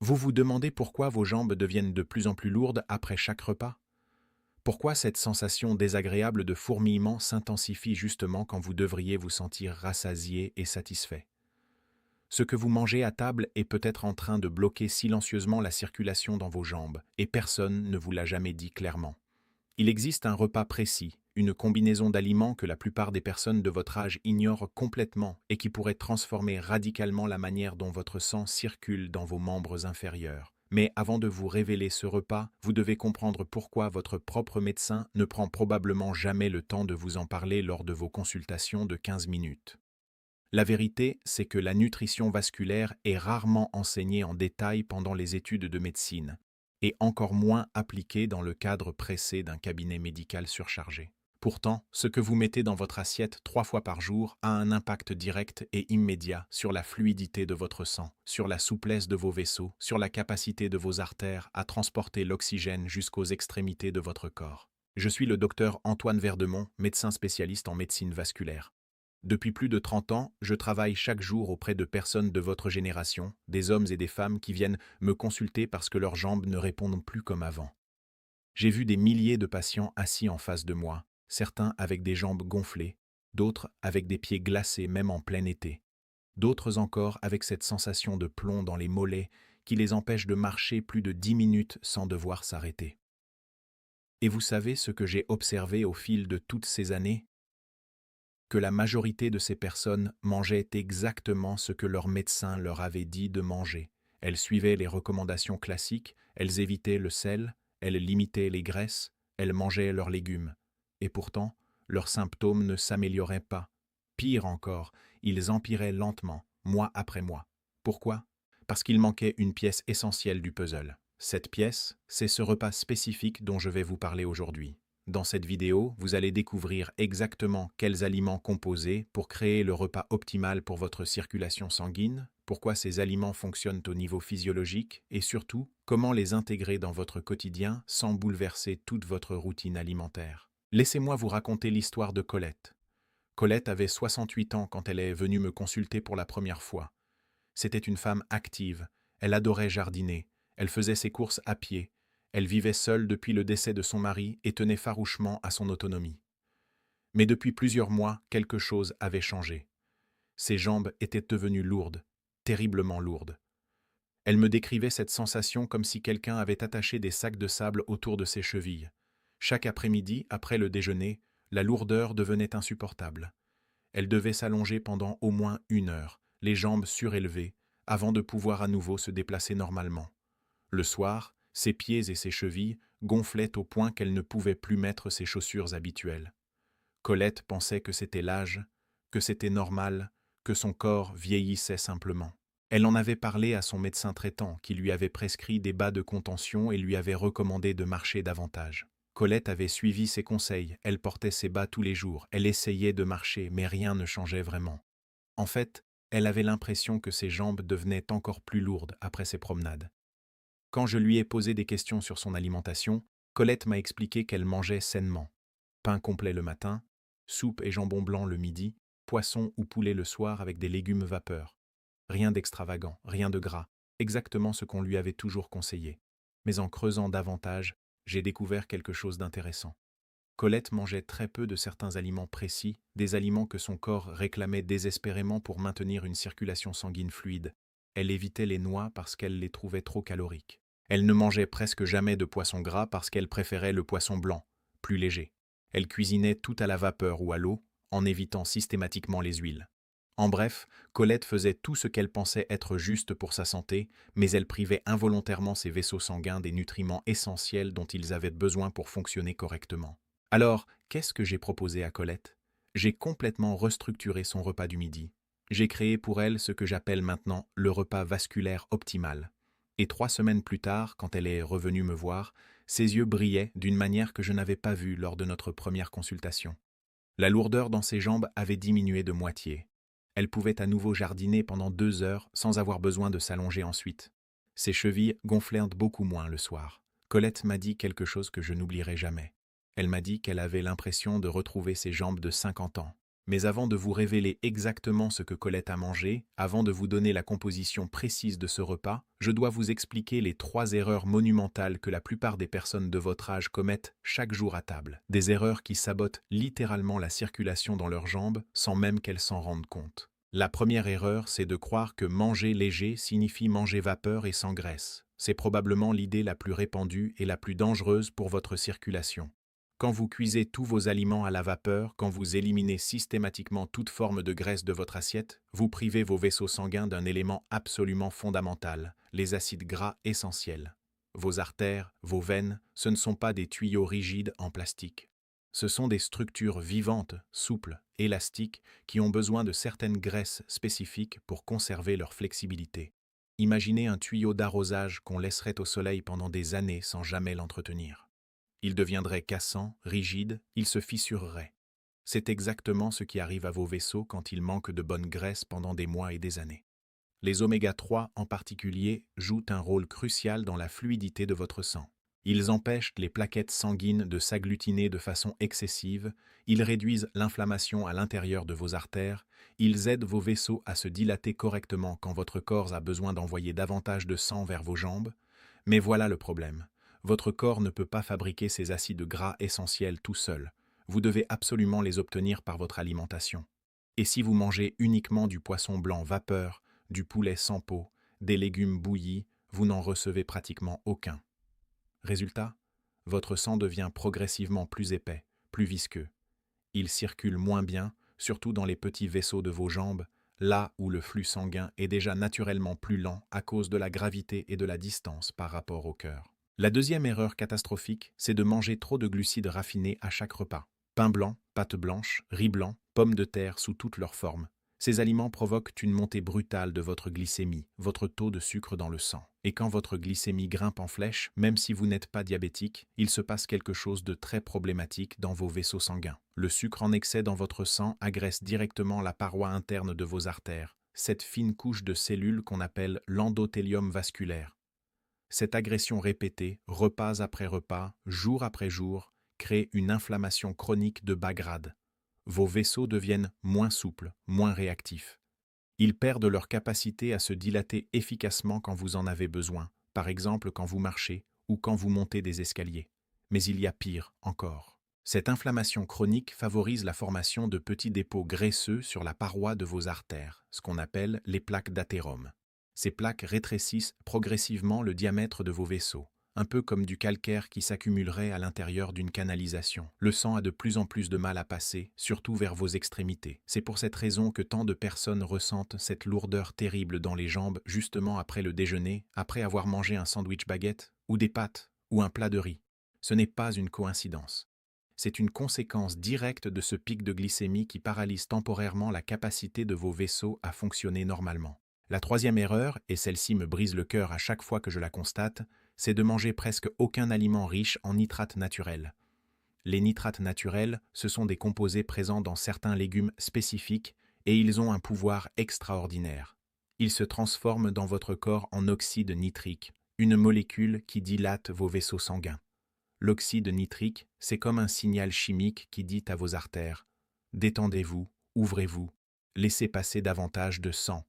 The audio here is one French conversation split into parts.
Vous vous demandez pourquoi vos jambes deviennent de plus en plus lourdes après chaque repas? Pourquoi cette sensation désagréable de fourmillement s'intensifie justement quand vous devriez vous sentir rassasié et satisfait? Ce que vous mangez à table est peut-être en train de bloquer silencieusement la circulation dans vos jambes, et personne ne vous l'a jamais dit clairement. Il existe un repas précis, une combinaison d'aliments que la plupart des personnes de votre âge ignorent complètement et qui pourrait transformer radicalement la manière dont votre sang circule dans vos membres inférieurs. Mais avant de vous révéler ce repas, vous devez comprendre pourquoi votre propre médecin ne prend probablement jamais le temps de vous en parler lors de vos consultations de 15 minutes. La vérité, c'est que la nutrition vasculaire est rarement enseignée en détail pendant les études de médecine, et encore moins appliquée dans le cadre pressé d'un cabinet médical surchargé. Pourtant, ce que vous mettez dans votre assiette 3 fois par jour a un impact direct et immédiat sur la fluidité de votre sang, sur la souplesse de vos vaisseaux, sur la capacité de vos artères à transporter l'oxygène jusqu'aux extrémités de votre corps. Je suis le docteur Antoine Verdemont, médecin spécialiste en médecine vasculaire. Depuis plus de 30 ans, je travaille chaque jour auprès de personnes de votre génération, des hommes et des femmes qui viennent me consulter parce que leurs jambes ne répondent plus comme avant. J'ai vu des milliers de patients assis en face de moi, certains avec des jambes gonflées, d'autres avec des pieds glacés même en plein été, d'autres encore avec cette sensation de plomb dans les mollets qui les empêche de marcher plus de 10 minutes sans devoir s'arrêter. Et vous savez ce que j'ai observé au fil de toutes ces années? Que la majorité de ces personnes mangeaient exactement ce que leur médecin leur avait dit de manger. Elles suivaient les recommandations classiques, elles évitaient le sel, elles limitaient les graisses, elles mangeaient leurs légumes. Et pourtant, leurs symptômes ne s'amélioraient pas. Pire encore, ils empiraient lentement, mois après mois. Pourquoi? Parce qu'il manquait une pièce essentielle du puzzle. Cette pièce, c'est ce repas spécifique dont je vais vous parler aujourd'hui. Dans cette vidéo, vous allez découvrir exactement quels aliments composer pour créer le repas optimal pour votre circulation sanguine, pourquoi ces aliments fonctionnent au niveau physiologique et surtout, comment les intégrer dans votre quotidien sans bouleverser toute votre routine alimentaire. Laissez-moi vous raconter l'histoire de Colette. Colette avait 68 ans quand elle est venue me consulter pour la première fois. C'était une femme active, elle adorait jardiner, elle faisait ses courses à pied. Elle vivait seule depuis le décès de son mari et tenait farouchement à son autonomie. Mais depuis plusieurs mois, quelque chose avait changé. Ses jambes étaient devenues lourdes, terriblement lourdes. Elle me décrivait cette sensation comme si quelqu'un avait attaché des sacs de sable autour de ses chevilles. Chaque après-midi, après le déjeuner, la lourdeur devenait insupportable. Elle devait s'allonger pendant au moins 1 heure, les jambes surélevées, avant de pouvoir à nouveau se déplacer normalement. Le soir, ses pieds et ses chevilles gonflaient au point qu'elle ne pouvait plus mettre ses chaussures habituelles. Colette pensait que c'était l'âge, que c'était normal, que son corps vieillissait simplement. Elle en avait parlé à son médecin traitant qui lui avait prescrit des bas de contention et lui avait recommandé de marcher davantage. Colette avait suivi ses conseils, elle portait ses bas tous les jours, elle essayait de marcher, mais rien ne changeait vraiment. En fait, elle avait l'impression que ses jambes devenaient encore plus lourdes après ses promenades. Quand je lui ai posé des questions sur son alimentation, Colette m'a expliqué qu'elle mangeait sainement. Pain complet le matin, soupe et jambon blanc le midi, poisson ou poulet le soir avec des légumes vapeur. Rien d'extravagant, rien de gras, exactement ce qu'on lui avait toujours conseillé. Mais en creusant davantage, j'ai découvert quelque chose d'intéressant. Colette mangeait très peu de certains aliments précis, des aliments que son corps réclamait désespérément pour maintenir une circulation sanguine fluide. Elle évitait les noix parce qu'elle les trouvait trop caloriques. Elle ne mangeait presque jamais de poisson gras parce qu'elle préférait le poisson blanc, plus léger. Elle cuisinait tout à la vapeur ou à l'eau, en évitant systématiquement les huiles. En bref, Colette faisait tout ce qu'elle pensait être juste pour sa santé, mais elle privait involontairement ses vaisseaux sanguins des nutriments essentiels dont ils avaient besoin pour fonctionner correctement. Alors, qu'est-ce que j'ai proposé à Colette? J'ai complètement restructuré son repas du midi. J'ai créé pour elle ce que j'appelle maintenant le repas vasculaire optimal. Et 3 semaines plus tard, quand elle est revenue me voir, ses yeux brillaient d'une manière que je n'avais pas vue lors de notre première consultation. La lourdeur dans ses jambes avait diminué de moitié. Elle pouvait à nouveau jardiner pendant 2 heures sans avoir besoin de s'allonger ensuite. Ses chevilles gonflèrent beaucoup moins le soir. Colette m'a dit quelque chose que je n'oublierai jamais. Elle m'a dit qu'elle avait l'impression de retrouver ses jambes de 50 ans. Mais avant de vous révéler exactement ce que Colette a mangé, avant de vous donner la composition précise de ce repas, je dois vous expliquer les 3 erreurs monumentales que la plupart des personnes de votre âge commettent chaque jour à table. Des erreurs qui sabotent littéralement la circulation dans leurs jambes sans même qu'elles s'en rendent compte. La première erreur, c'est de croire que manger léger signifie manger vapeur et sans graisse. C'est probablement l'idée la plus répandue et la plus dangereuse pour votre circulation. Quand vous cuisez tous vos aliments à la vapeur, quand vous éliminez systématiquement toute forme de graisse de votre assiette, vous privez vos vaisseaux sanguins d'un élément absolument fondamental, les acides gras essentiels. Vos artères, vos veines, ce ne sont pas des tuyaux rigides en plastique. Ce sont des structures vivantes, souples, élastiques, qui ont besoin de certaines graisses spécifiques pour conserver leur flexibilité. Imaginez un tuyau d'arrosage qu'on laisserait au soleil pendant des années sans jamais l'entretenir. Il deviendrait cassant, rigide, il se fissurerait. C'est exactement ce qui arrive à vos vaisseaux quand ils manquent de bonne graisse pendant des mois et des années. Les oméga 3 en particulier jouent un rôle crucial dans la fluidité de votre sang. Ils empêchent les plaquettes sanguines de s'agglutiner de façon excessive, ils réduisent l'inflammation à l'intérieur de vos artères, ils aident vos vaisseaux à se dilater correctement quand votre corps a besoin d'envoyer davantage de sang vers vos jambes. Mais voilà le problème. Votre corps ne peut pas fabriquer ces acides gras essentiels tout seul. Vous devez absolument les obtenir par votre alimentation. Et si vous mangez uniquement du poisson blanc vapeur, du poulet sans peau, des légumes bouillis, vous n'en recevez pratiquement aucun. Résultat, votre sang devient progressivement plus épais, plus visqueux. Il circule moins bien, surtout dans les petits vaisseaux de vos jambes, là où le flux sanguin est déjà naturellement plus lent à cause de la gravité et de la distance par rapport au cœur. La deuxième erreur catastrophique, c'est de manger trop de glucides raffinés à chaque repas. Pain blanc, pâte blanche, riz blanc, pommes de terre sous toutes leurs formes. Ces aliments provoquent une montée brutale de votre glycémie, votre taux de sucre dans le sang. Et quand votre glycémie grimpe en flèche, même si vous n'êtes pas diabétique, il se passe quelque chose de très problématique dans vos vaisseaux sanguins. Le sucre en excès dans votre sang agresse directement la paroi interne de vos artères, cette fine couche de cellules qu'on appelle l'endothélium vasculaire. Cette agression répétée, repas après repas, jour après jour, crée une inflammation chronique de bas grade. Vos vaisseaux deviennent moins souples, moins réactifs. Ils perdent leur capacité à se dilater efficacement quand vous en avez besoin, par exemple quand vous marchez ou quand vous montez des escaliers. Mais il y a pire encore. Cette inflammation chronique favorise la formation de petits dépôts graisseux sur la paroi de vos artères, ce qu'on appelle les plaques d'athérome. Ces plaques rétrécissent progressivement le diamètre de vos vaisseaux, un peu comme du calcaire qui s'accumulerait à l'intérieur d'une canalisation. Le sang a de plus en plus de mal à passer, surtout vers vos extrémités. C'est pour cette raison que tant de personnes ressentent cette lourdeur terrible dans les jambes justement après le déjeuner, après avoir mangé un sandwich baguette, ou des pâtes, ou un plat de riz. Ce n'est pas une coïncidence. C'est une conséquence directe de ce pic de glycémie qui paralyse temporairement la capacité de vos vaisseaux à fonctionner normalement. La troisième erreur, et celle-ci me brise le cœur à chaque fois que je la constate, c'est de manger presque aucun aliment riche en nitrates naturels. Les nitrates naturels, ce sont des composés présents dans certains légumes spécifiques et ils ont un pouvoir extraordinaire. Ils se transforment dans votre corps en oxyde nitrique, une molécule qui dilate vos vaisseaux sanguins. L'oxyde nitrique, c'est comme un signal chimique qui dit à vos artères « Détendez-vous, ouvrez-vous, laissez passer davantage de sang ».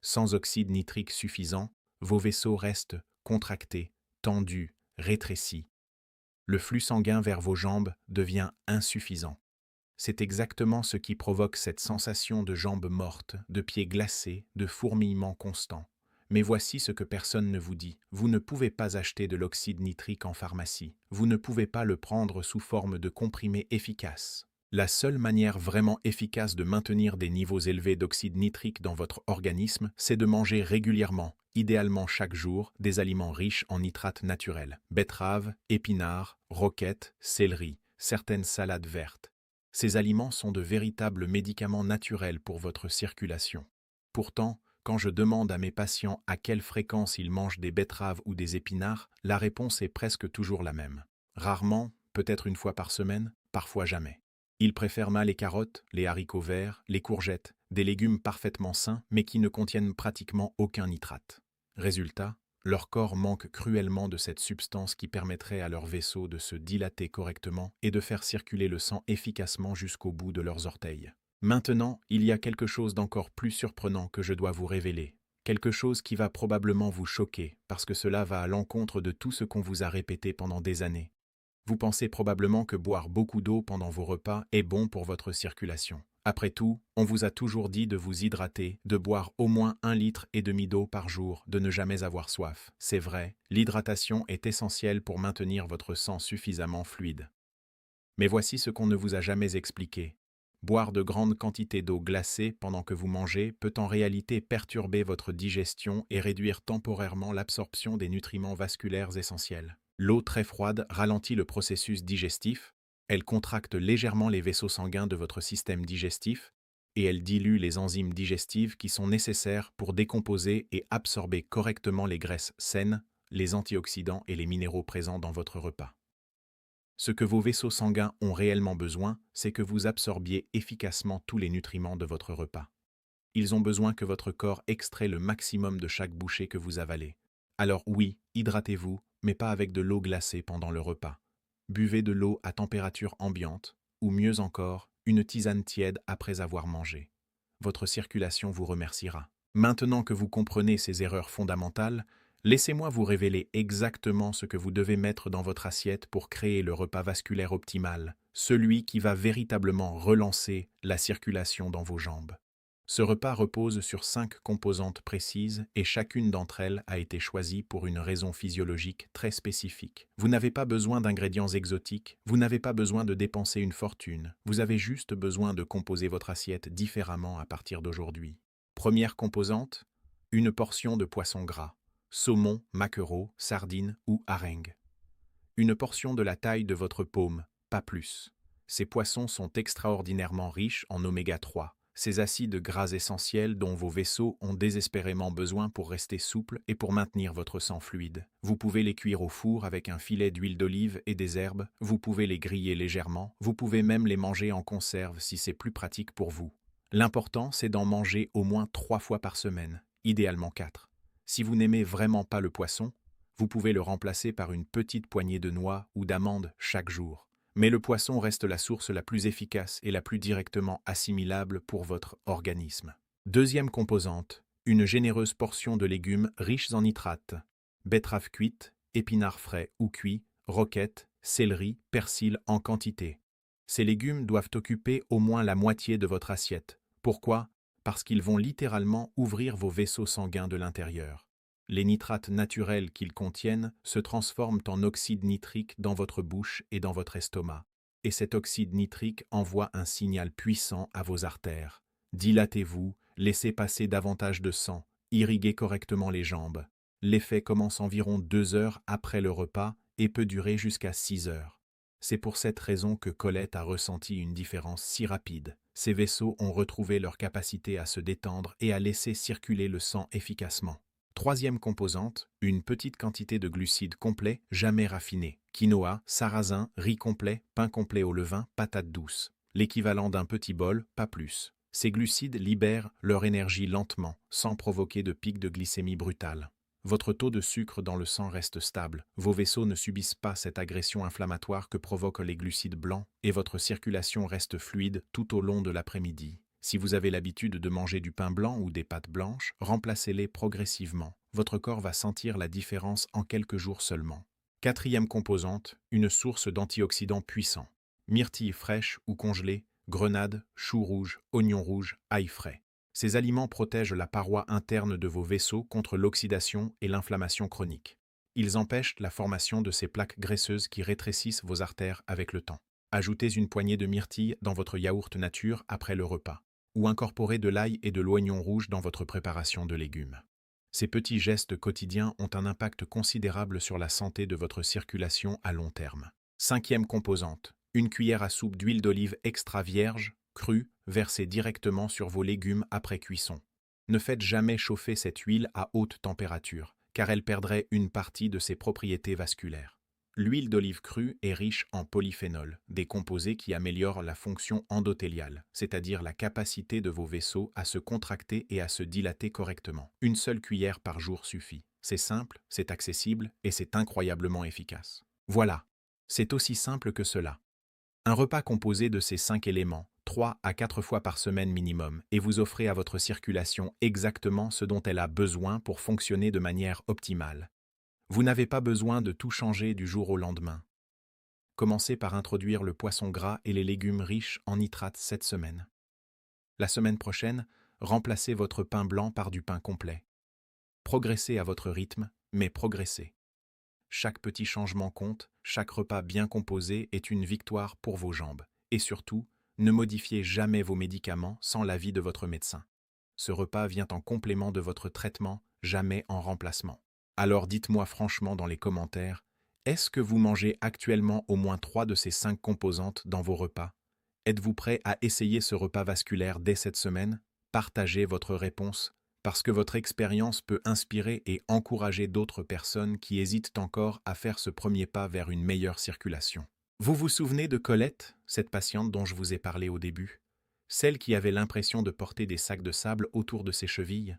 Sans oxyde nitrique suffisant, vos vaisseaux restent contractés, tendus, rétrécis. Le flux sanguin vers vos jambes devient insuffisant. C'est exactement ce qui provoque cette sensation de jambes mortes, de pieds glacés, de fourmillements constants. Mais voici ce que personne ne vous dit. Vous ne pouvez pas acheter de l'oxyde nitrique en pharmacie. Vous ne pouvez pas le prendre sous forme de comprimés efficaces. La seule manière vraiment efficace de maintenir des niveaux élevés d'oxyde nitrique dans votre organisme, c'est de manger régulièrement, idéalement chaque jour, des aliments riches en nitrates naturels. Betteraves, épinards, roquettes, céleri, certaines salades vertes. Ces aliments sont de véritables médicaments naturels pour votre circulation. Pourtant, quand je demande à mes patients à quelle fréquence ils mangent des betteraves ou des épinards, la réponse est presque toujours la même. Rarement, peut-être une fois par semaine, parfois jamais. Ils préfèrent les carottes, les haricots verts, les courgettes, des légumes parfaitement sains mais qui ne contiennent pratiquement aucun nitrate. Résultat, leur corps manque cruellement de cette substance qui permettrait à leurs vaisseaux de se dilater correctement et de faire circuler le sang efficacement jusqu'au bout de leurs orteils. Maintenant, il y a quelque chose d'encore plus surprenant que je dois vous révéler. Quelque chose qui va probablement vous choquer, parce que cela va à l'encontre de tout ce qu'on vous a répété pendant des années. Vous pensez probablement que boire beaucoup d'eau pendant vos repas est bon pour votre circulation. Après tout, on vous a toujours dit de vous hydrater, de boire au moins 1,5 litre d'eau par jour, de ne jamais avoir soif. C'est vrai, l'hydratation est essentielle pour maintenir votre sang suffisamment fluide. Mais voici ce qu'on ne vous a jamais expliqué. Boire de grandes quantités d'eau glacée pendant que vous mangez peut en réalité perturber votre digestion et réduire temporairement l'absorption des nutriments vasculaires essentiels. L'eau très froide ralentit le processus digestif, elle contracte légèrement les vaisseaux sanguins de votre système digestif et elle dilue les enzymes digestives qui sont nécessaires pour décomposer et absorber correctement les graisses saines, les antioxydants et les minéraux présents dans votre repas. Ce que vos vaisseaux sanguins ont réellement besoin, c'est que vous absorbiez efficacement tous les nutriments de votre repas. Ils ont besoin que votre corps extrait le maximum de chaque bouchée que vous avalez. Alors oui, hydratez-vous, mais pas avec de l'eau glacée pendant le repas. Buvez de l'eau à température ambiante, ou mieux encore, une tisane tiède après avoir mangé. Votre circulation vous remerciera. Maintenant que vous comprenez ces erreurs fondamentales, laissez-moi vous révéler exactement ce que vous devez mettre dans votre assiette pour créer le repas vasculaire optimal, celui qui va véritablement relancer la circulation dans vos jambes. Ce repas repose sur 5 composantes précises et chacune d'entre elles a été choisie pour une raison physiologique très spécifique. Vous n'avez pas besoin d'ingrédients exotiques, vous n'avez pas besoin de dépenser une fortune, vous avez juste besoin de composer votre assiette différemment à partir d'aujourd'hui. Première composante, une portion de poisson gras, saumon, maquereau, sardine ou hareng. Une portion de la taille de votre paume, pas plus. Ces poissons sont extraordinairement riches en oméga 3, ces acides gras essentiels dont vos vaisseaux ont désespérément besoin pour rester souples et pour maintenir votre sang fluide. Vous pouvez les cuire au four avec un filet d'huile d'olive et des herbes, vous pouvez les griller légèrement, vous pouvez même les manger en conserve si c'est plus pratique pour vous. L'important, c'est d'en manger au moins 3 fois par semaine, idéalement 4. Si vous n'aimez vraiment pas le poisson, vous pouvez le remplacer par une petite poignée de noix ou d'amandes chaque jour. Mais le poisson reste la source la plus efficace et la plus directement assimilable pour votre organisme. Deuxième composante, une généreuse portion de légumes riches en nitrates, betteraves cuites, épinards frais ou cuits, roquettes, céleri, persil en quantité. Ces légumes doivent occuper au moins la moitié de votre assiette. Pourquoi? Parce qu'ils vont littéralement ouvrir vos vaisseaux sanguins de l'intérieur. Les nitrates naturels qu'ils contiennent se transforment en oxyde nitrique dans votre bouche et dans votre estomac. Et cet oxyde nitrique envoie un signal puissant à vos artères. Dilatez-vous, laissez passer davantage de sang, irriguez correctement les jambes. L'effet commence environ 2 heures après le repas et peut durer jusqu'à 6 heures. C'est pour cette raison que Colette a ressenti une différence si rapide. Ses vaisseaux ont retrouvé leur capacité à se détendre et à laisser circuler le sang efficacement. Troisième composante, une petite quantité de glucides complets, jamais raffinés. Quinoa, sarrasin, riz complet, pain complet au levain, patates douces. L'équivalent d'un petit bol, pas plus. Ces glucides libèrent leur énergie lentement, sans provoquer de pic de glycémie brutale. Votre taux de sucre dans le sang reste stable, vos vaisseaux ne subissent pas cette agression inflammatoire que provoquent les glucides blancs et votre circulation reste fluide tout au long de l'après-midi. Si vous avez l'habitude de manger du pain blanc ou des pâtes blanches, remplacez-les progressivement. Votre corps va sentir la différence en quelques jours seulement. Quatrième composante, une source d'antioxydants puissants. Myrtille fraîche ou congelée, grenade, choux rouges, oignons rouges, ail frais. Ces aliments protègent la paroi interne de vos vaisseaux contre l'oxydation et l'inflammation chronique. Ils empêchent la formation de ces plaques graisseuses qui rétrécissent vos artères avec le temps. Ajoutez une poignée de myrtille dans votre yaourt nature après le repas, ou incorporez de l'ail et de l'oignon rouge dans votre préparation de légumes. Ces petits gestes quotidiens ont un impact considérable sur la santé de votre circulation à long terme. Cinquième composante, une cuillère à soupe d'huile d'olive extra vierge, crue, versée directement sur vos légumes après cuisson. Ne faites jamais chauffer cette huile à haute température, car elle perdrait une partie de ses propriétés vasculaires. L'huile d'olive crue est riche en polyphénols, des composés qui améliorent la fonction endothéliale, c'est-à-dire la capacité de vos vaisseaux à se contracter et à se dilater correctement. Une seule cuillère par jour suffit. C'est simple, c'est accessible et c'est incroyablement efficace. Voilà, c'est aussi simple que cela. Un repas composé de ces 5 éléments, 3 à 4 fois par semaine minimum, et vous offrez à votre circulation exactement ce dont elle a besoin pour fonctionner de manière optimale. Vous n'avez pas besoin de tout changer du jour au lendemain. Commencez par introduire le poisson gras et les légumes riches en nitrates cette semaine. La semaine prochaine, remplacez votre pain blanc par du pain complet. Progressez à votre rythme, mais progressez. Chaque petit changement compte, chaque repas bien composé est une victoire pour vos jambes. Et surtout, ne modifiez jamais vos médicaments sans l'avis de votre médecin. Ce repas vient en complément de votre traitement, jamais en remplacement. Alors dites-moi franchement dans les commentaires, est-ce que vous mangez actuellement au moins 3 de ces 5 composantes dans vos repas? Êtes-vous prêt à essayer ce repas vasculaire dès cette semaine? Partagez votre réponse, parce que votre expérience peut inspirer et encourager d'autres personnes qui hésitent encore à faire ce premier pas vers une meilleure circulation. Vous vous souvenez de Colette, cette patiente dont je vous ai parlé au début? Celle qui avait l'impression de porter des sacs de sable autour de ses chevilles?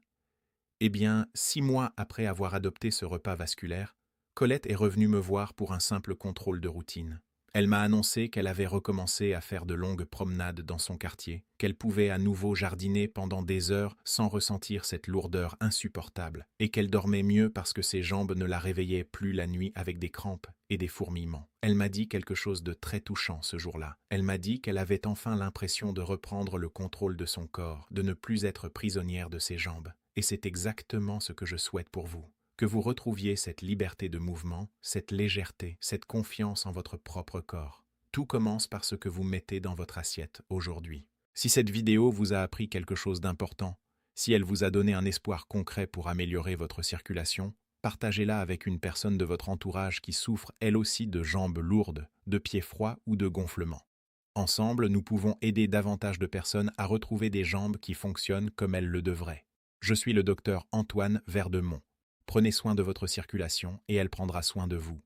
Eh bien, 6 mois après avoir adopté ce repas vasculaire, Colette est revenue me voir pour un simple contrôle de routine. Elle m'a annoncé qu'elle avait recommencé à faire de longues promenades dans son quartier, qu'elle pouvait à nouveau jardiner pendant des heures sans ressentir cette lourdeur insupportable, et qu'elle dormait mieux parce que ses jambes ne la réveillaient plus la nuit avec des crampes et des fourmillements. Elle m'a dit quelque chose de très touchant ce jour-là. Elle m'a dit qu'elle avait enfin l'impression de reprendre le contrôle de son corps, de ne plus être prisonnière de ses jambes. Et c'est exactement ce que je souhaite pour vous. Que vous retrouviez cette liberté de mouvement, cette légèreté, cette confiance en votre propre corps. Tout commence par ce que vous mettez dans votre assiette aujourd'hui. Si cette vidéo vous a appris quelque chose d'important, si elle vous a donné un espoir concret pour améliorer votre circulation, partagez-la avec une personne de votre entourage qui souffre elle aussi de jambes lourdes, de pieds froids ou de gonflements. Ensemble, nous pouvons aider davantage de personnes à retrouver des jambes qui fonctionnent comme elles le devraient. Je suis le docteur Antoine Verdemont. Prenez soin de votre circulation et elle prendra soin de vous.